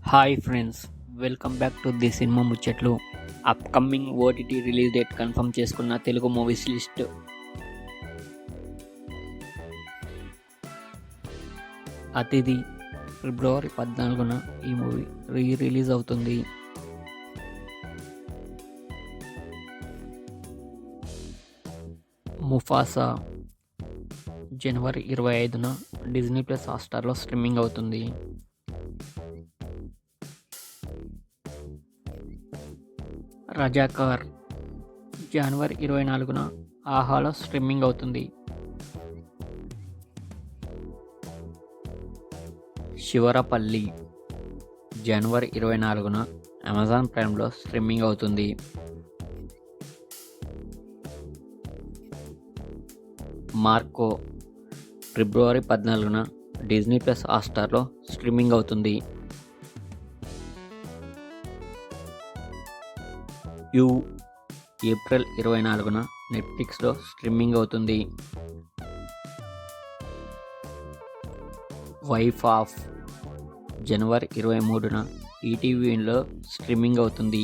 Hi friends, welcome back to the cinema ముచ్చట్లు. Upcoming OTT release date confirm చేసుకున్న Telugu movies list. Athidhi ఫిబ్రవరి 14న ఈ మూవీ రిలీజ్ అవుతుంది. ముఫాసా జనవరి 25న డిజ్నీ ప్లస్ హాట్‌స్టార్లో స్ట్రీమింగ్ అవుతుంది. రజాకార్ జనవరి 24న ఆహాలో స్ట్రీమింగ్ అవుతుంది. శివరపల్లి జనవరి 24న అమెజాన్ ప్రైమ్లో స్ట్రీమింగ్ అవుతుంది. మార్కో ఫిబ్రవరి 14న డిజ్నీ ప్లస్ హాట్‌స్టార్లో స్ట్రీమింగ్ అవుతుంది. యు ఏప్రిల్ 24న నెట్ఫ్లిక్స్లో స్ట్రీమింగ్ అవుతుంది. వైఫ్ ఆఫ్ జనవరి 23న ఈటీవీలో స్ట్రీమింగ్ అవుతుంది.